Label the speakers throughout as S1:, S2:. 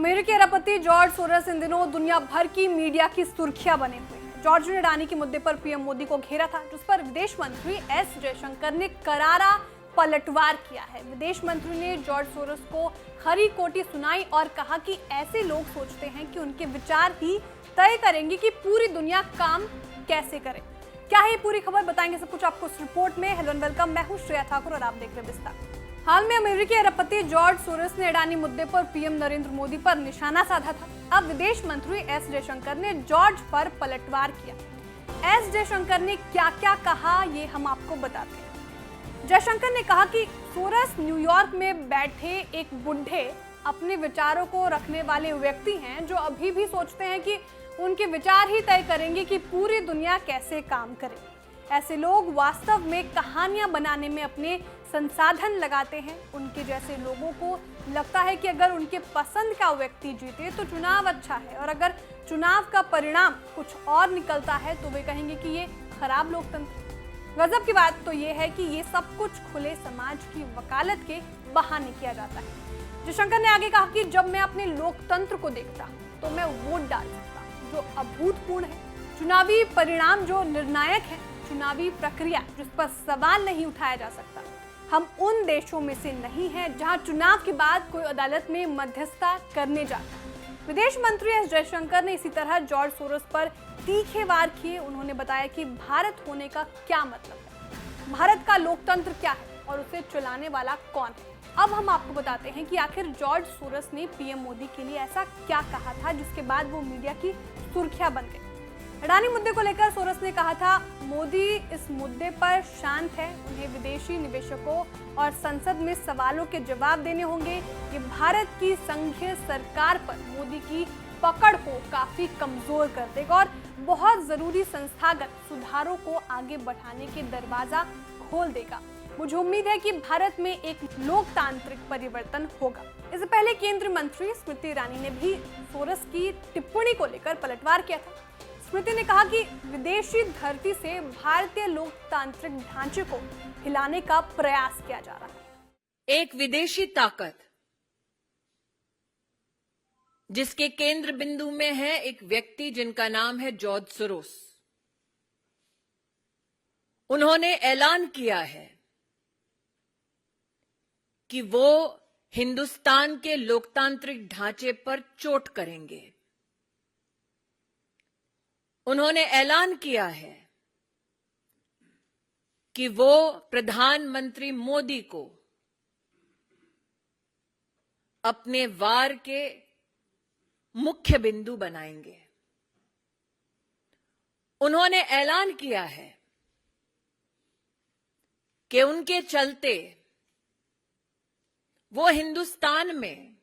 S1: अमेरिकी अरबपति George Soros इन दिनों दुनिया भर की मीडिया की सुर्खियां बने हुए हैं। जॉर्ज ने अडानी के मुद्दे पर पीएम मोदी को घेरा था, जिस पर विदेश मंत्री एस जयशंकर ने करारा पलटवार किया है। विदेश मंत्री ने जॉर्ज सोरोस को खरी खोटी सुनाई और कहा कि ऐसे लोग सोचते हैं कि उनके विचार ही तय करेंगे कि पूरी दुनिया काम कैसे करे। क्या है ये पूरी खबर, बताएंगे सब कुछ आपको इस रिपोर्ट में। हेलो एंड वेलकम, मैं हूं श्रेया ठाकुर और आप देख रहे हैं विस्तार। हाल में अमेरिकी अरबपति जॉर्ज सोरोस ने अडानी मुद्दे पर पीएम नरेंद्र मोदी पर निशाना साधा था। अब विदेश मंत्री एस जयशंकर ने जॉर्ज पर पलटवार किया। एस जयशंकर ने क्या क्या कहा, ये हम आपको बताते हैं। जयशंकर ने कहा कि सोरोस न्यूयॉर्क में बैठे एक बुढ़े अपने विचारों को रखने वाले व्यक्ति हैं, जो अभी भी सोचते हैं कि उनके विचार ही तय करेंगे कि पूरी दुनिया कैसे काम करे। ऐसे लोग वास्तव में कहानियां बनाने में अपने संसाधन लगाते हैं। उनके जैसे लोगों को लगता है कि अगर उनके पसंद का व्यक्ति जीते तो चुनाव अच्छा है, और अगर चुनाव का परिणाम कुछ और निकलता है तो वे कहेंगे कि ये खराब लोकतंत्र। गजब की बात तो ये है कि ये सब कुछ खुले समाज की वकालत के बहाने किया जाता है। जयशंकर ने आगे कहा कि जब मैं अपने लोकतंत्र को देखता तो मैं वोट डाल सकता, जो अभूतपूर्व है। चुनावी परिणाम जो निर्णायक है, चुनावी प्रक्रिया जिस पर सवाल नहीं उठाया जा सकता। हम उन देशों में से नहीं हैं जहां चुनाव के बाद कोई अदालत में मध्यस्थता करने जाता है। विदेश मंत्री एस जयशंकर ने इसी तरह जॉर्ज सोरोस पर तीखे वार किए। उन्होंने बताया कि भारत होने का क्या मतलब है, भारत का लोकतंत्र क्या है और उसे चलाने वाला कौन है। अब हम आपको बताते हैं कि आखिर जॉर्ज सोरोस ने पीएम मोदी के लिए ऐसा क्या कहा था जिसके बाद वो मीडिया की सुर्खियां बन गई। अडानी मुद्दे को लेकर सोरोस ने कहा था, मोदी इस मुद्दे पर शांत है, उन्हें विदेशी निवेशकों और संसद में सवालों के जवाब देने होंगे। ये भारत की संघीय सरकार पर मोदी की पकड़ को काफी कमजोर कर देगा और बहुत जरूरी संस्थागत सुधारों को आगे बढ़ाने के दरवाजा खोल देगा। मुझे उम्मीद है कि भारत में एक लोकतांत्रिक परिवर्तन होगा। इससे पहले केंद्रीय मंत्री स्मृति ईरानी ने भी सोरोस की टिप्पणी को लेकर पलटवार किया था। स्मृति ने कहा कि विदेशी धरती से भारतीय लोकतांत्रिक ढांचे को हिलाने का प्रयास किया जा रहा है।
S2: एक विदेशी ताकत जिसके केंद्र बिंदु में है एक व्यक्ति जिनका नाम है जॉर्ज सोरोस। उन्होंने ऐलान किया है कि वो हिंदुस्तान के लोकतांत्रिक ढांचे पर चोट करेंगे। उन्होंने ऐलान किया है कि वो प्रधानमंत्री मोदी को अपने वार के मुख्य बिंदु बनाएंगे। उन्होंने ऐलान किया है कि उनके चलते वो हिंदुस्तान में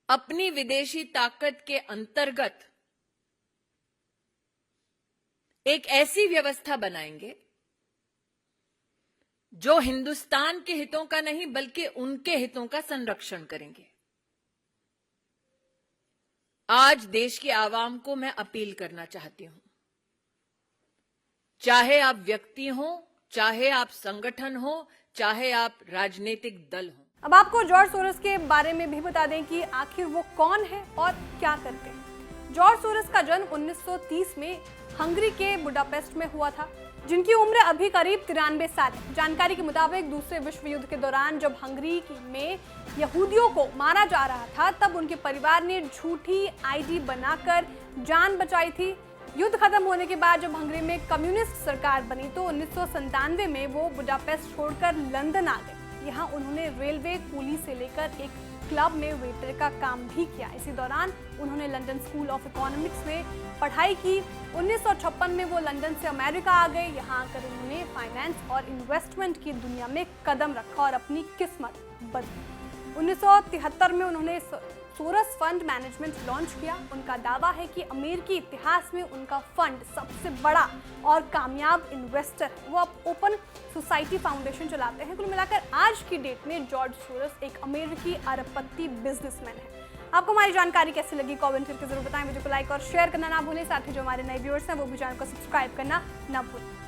S2: अपनी विदेशी ताकत के अंतर्गत एक ऐसी व्यवस्था बनाएंगे जो हिंदुस्तान के हितों का नहीं बल्कि उनके हितों का संरक्षण करेंगे। आज देश की आवाम को मैं अपील करना चाहती हूं, चाहे आप व्यक्ति हो, चाहे आप संगठन हो, चाहे आप राजनीतिक दल हो।
S1: अब आपको जॉर्ज सोरोस के बारे में भी बता दें कि आखिर वो कौन है और क्या करते हैं। जॉर्ज सोरोस का जन्म 1930 में हंगरी के बुडापेस्ट में हुआ था, जिनकी उम्र अभी करीब 93 साल है। जानकारी के मुताबिक दूसरे विश्व युद्ध के दौरान जब हंगरी में यहूदियों को मारा जा रहा था, तब उनके परिवार ने झूठी आईडी बनाकर जान बचाई थी। युद्ध खत्म होने के बाद जब हंगरी में कम्युनिस्ट सरकार बनी तो 1997 में वो बुडापेस्ट छोड़कर लंदन आ गए। यहाँ उन्होंने रेलवे कुली से लेकर एक क्लब में वेटर का काम भी किया। इसी दौरान उन्होंने लंदन स्कूल ऑफ इकोनॉमिक्स में पढ़ाई की। 1956 में वो लंदन से अमेरिका आ गए। यहाँ आकर उन्होंने फाइनेंस और इन्वेस्टमेंट की दुनिया में कदम रखा और अपनी किस्मत बदली। 1973 में उन्होंने सोरोस फंड मैनेजमेंट लॉन्च किया। उनका दावा है कि अमेरिकी इतिहास में उनका फंड सबसे बड़ा और कामयाब इन्वेस्टर है। वो अब ओपन सोसाइटी फाउंडेशन चलाते हैं। कुल मिलाकर आज की डेट में जॉर्ज सोरोस एक अमेरिकी अरबपति बिजनेसमैन है। आपको हमारी जानकारी कैसी लगी, कमेंट करके जरूर बताएं। वीडियो को लाइक और शेयर करना ना भूलें। साथ ही जो हमारे नए व्यूअर्स हैं वो भी चैनल को सब्सक्राइब करना ना भूलें।